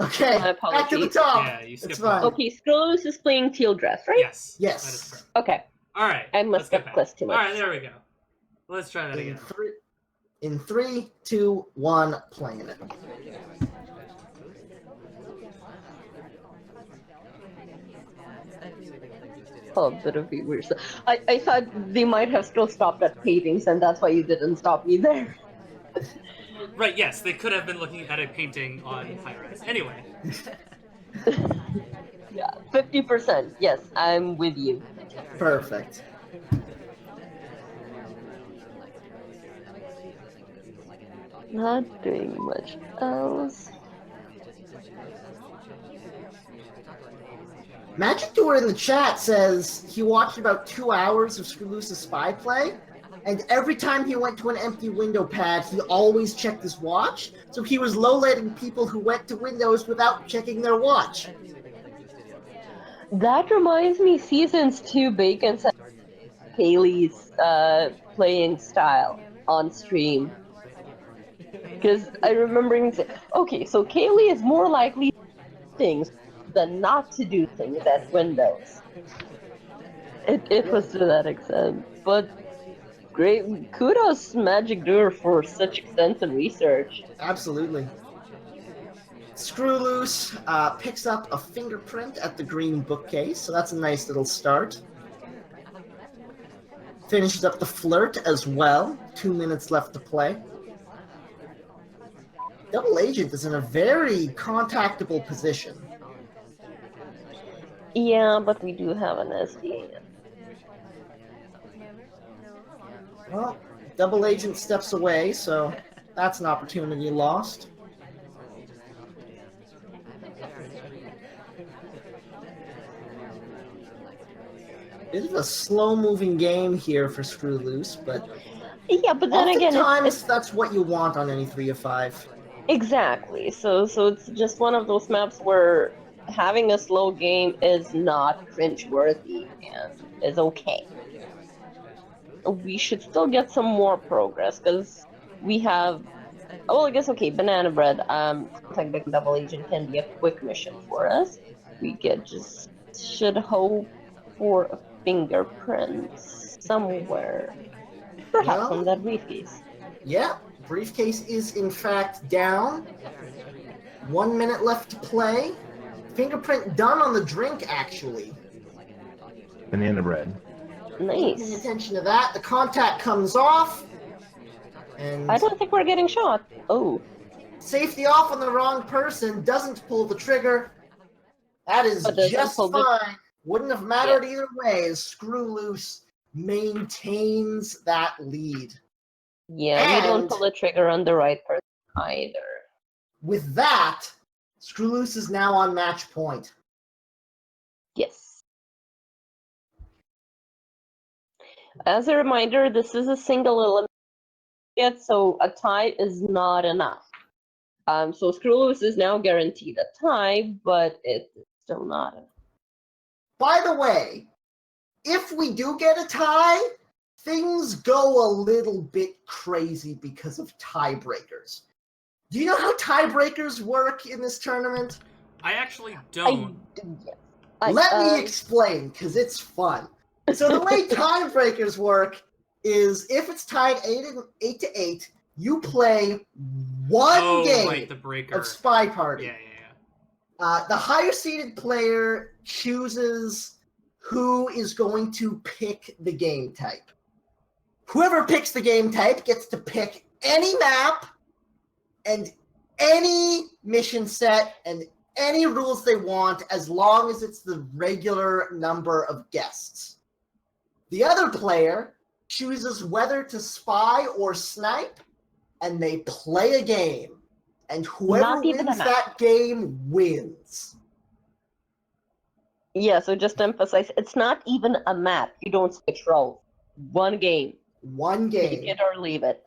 Okay, My back to the apologies. top. Yeah, you skipped It's fine. one. Okay, Skrewwloose is playing teal dress, right? Yes. Yes. That is correct. Okay, All right. I must let's get have back. pressed too much. All right, there we go. Let's try that again. In 3, 2, 1, playing it. Oh, a bit of a weird stuff. I thought they might have still stopped at paintings, and that's why you didn't stop me there. Right, yes, they could have been looking at a painting on high rise. Anyway. Yeah, 50%. Yes, I'm with you. Perfect. Not doing much else. Magicdoer in the chat says he watched about 2 hours of Skrewwloose's spy play, and every time he went to an empty window pad, he always checked his watch, so he was low-lighting people who went to windows without checking their watch. That reminds me, Seasons 2 Bacon said Kaylee's playing style on stream. Because I remember him saying, okay, so Kaylee is more likely to do things than not to do things at Windows. It was to that extent. But great, kudos Magicdoer for such extensive research. Absolutely. Skrewwloose picks up a fingerprint at the green bookcase, so that's a nice little start. Finishes up the flirt as well. 2 minutes left to play. Double Agent is in a very contactable position. Yeah, but we do have an SD. Well, Double Agent steps away, so that's an opportunity lost. Bit of a slow-moving game here for Skrewwloose, but Yeah, but then again, oftentimes that's what you want on any 3 of 5. exactly. So it's just one of those maps where having a slow game is not cringe-worthy and is okay. We should still get some more progress because we have. Well, I guess okay. Banana bread. Contact Big Double Agent can be a quick mission for us. We should hope for a fingerprint somewhere, perhaps Well, on that briefcase. yeah, briefcase is in fact down. 1 minute left to play. Fingerprint done on the drink, actually. Banana bread. Paying Nice. attention to that. The contact comes off. And I don't think we're getting shot. Oh. safety off on the wrong person. Doesn't pull the trigger. That is just fine. Wouldn't have mattered either way as Skrewwloose maintains that lead. Yeah, we don't pull the trigger on the right person either. With that, Skrewwloose is now on match point. Yes. As a reminder, this is a single elimination, so a tie is not enough. So Skrewwloose is now guaranteed a tie, but it's still not enough. By the way, if we do get a tie, things go a little bit crazy because of tiebreakers. Do you know how tiebreakers work in this tournament? I actually don't. Let me explain, because it's fun. So the way tiebreakers work is if it's tied 8-8, you play one game the breaker. of Spy Party. Yeah. The higher seeded player chooses who is going to pick the game type. Whoever picks the game type gets to pick any map and any mission set and any rules they want, as long as it's the regular number of guests. The other player chooses whether to spy or snipe, and they play a game. And whoever wins that game wins. Yeah, so just to emphasize, it's not even a map. You don't switch roles. One game. One game. Take it or leave it.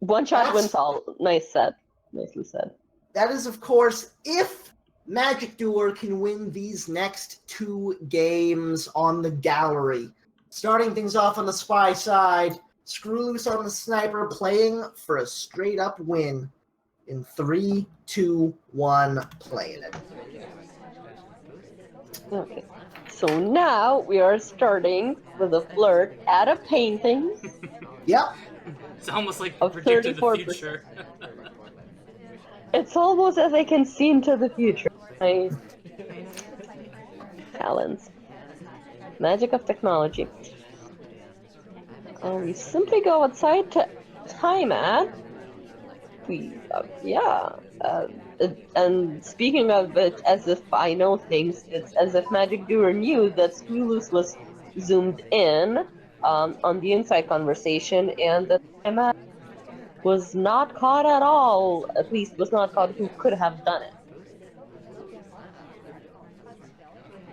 One shot wins all. Nice said. Nicely said. That is, of course, if Magicdoer can win these next 2 games on the gallery. Starting things off on the spy side, Skrewwloose on the sniper, playing for a straight-up win in 3, 2, 1, playing it. Okay. So now we are starting with a flirt at a painting. Yep. It's almost like of predicted the 34%. future. It's almost as I can see into the future. My talents. Magic of technology. We simply go outside to time at. And speaking of it, as if I know things, it's as if Magicdoer knew that Skrewwloose was zoomed in on the inside conversation, and that time at was not caught at all. At least was not caught who could have done it.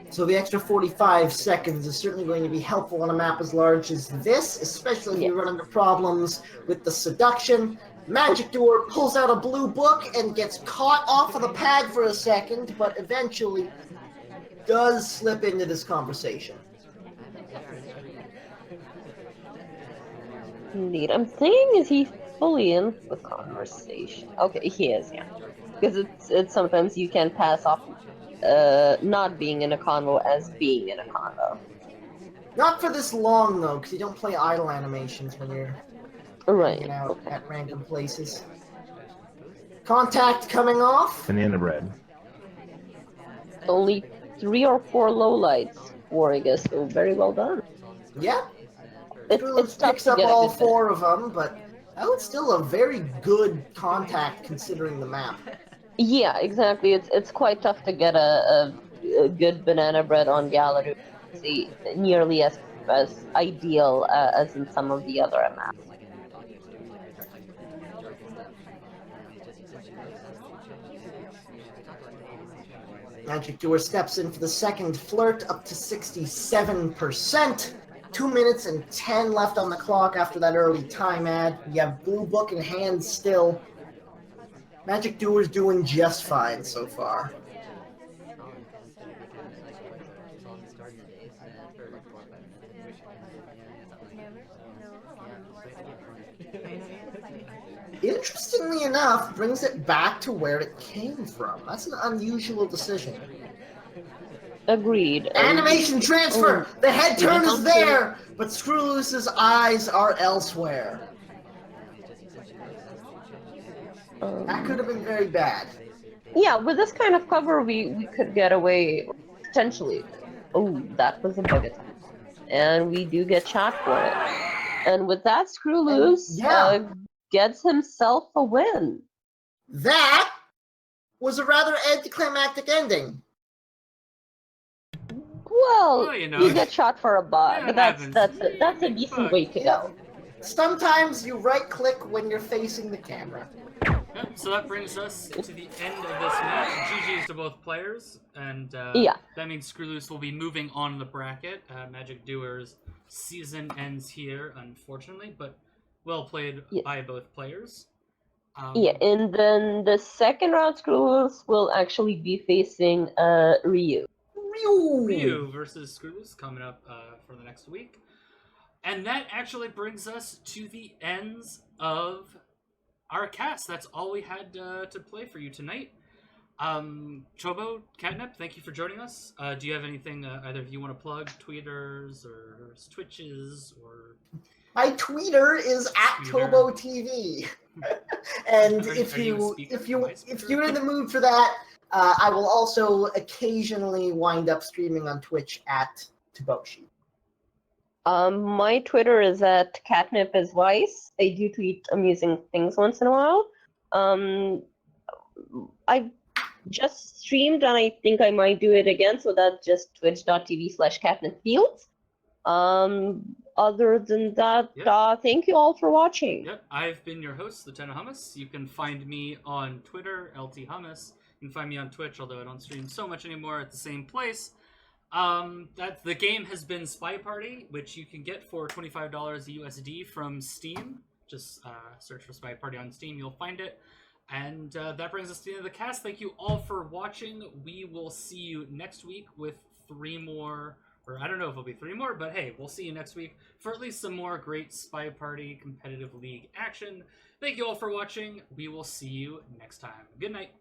So the extra 45 seconds is certainly going to be helpful on a map as large as this, especially if you run into problems with the seduction. Magicdoer pulls out a blue book and gets caught off of the pad for a second, but eventually does slip into this conversation. Indeed. I'm thinking, is he fully in the conversation? Okay, he is, yeah. Because it's sometimes you can pass off not being in a convo as being in a convo. Not for this long, though, because you don't play idle animations when you're hanging out at random places. Contact coming off. Banana bread. Only 3 or 4 lowlights for, I guess, so very well done. Yeah. It's picks up all 4 of them, but that was still a very good contact considering the map. Yeah, exactly. It's quite tough to get a good banana bread on gallery. See, nearly as ideal as in some of the other maps. Magicdoer steps in for the second flirt, up to 67%. 2 minutes and 10 left on the clock after that early time ad. You have blue book in hand still. Magicdoer's doing just fine so far. Interestingly enough, brings it back to where it came from. That's an unusual decision. Agreed. Animation transfer! The head turn is there, but Skrewwloose's eyes are elsewhere. That could have been very bad. Yeah, with this kind of cover, we could get away, potentially. Oh, that was a bug attempt. And we do get shot for it. And with that, Skrewwloose gets himself a win. That was a rather anticlimactic ending. Well, you know, you get shot for a bug. Yeah, that's a decent way to go. Sometimes you right-click when you're facing the camera. Yep, so that brings us to the end of this match. GG's to both players, and that means Skrewwloose will be moving on the bracket. Magicdoer's season ends here, unfortunately, but well played by both players. And then the second round, Skrewwloose will actually be facing Ryu. Ryu versus Skrewwloose coming up for the next week. And that actually brings us to the ends of our cast. That's all we had to play for you tonight. Chobo, Catnip, thank you for joining us. Do you have anything either of you want to plug? Tweeters or Twitches or... My Twitter is @ToboTV. And if you're in the mood for that, I will also occasionally wind up streaming on Twitch @Toboshi. My Twitter is @catnipasvice. I do tweet amusing things once in a while. I just streamed, and I think I might do it again, so that's just twitch.tv/catnipfields. Other than that, thank you all for watching. Yep, I've been your host, Lieutenant Hummus. You can find me on Twitter, LT Hummus. You can find me on Twitch, although I don't stream so much anymore, at the same place. The game has been Spy Party, which you can get for $25 USD from Steam. Just search for Spy Party on Steam, you'll find it. And that brings us to the end of the cast. Thank you all for watching. We will see you next week with 3 more, or I don't know if it'll be 3 more, but hey, we'll see you next week for at least some more great Spy Party competitive league action. Thank you all for watching. We will see you next time. Good night.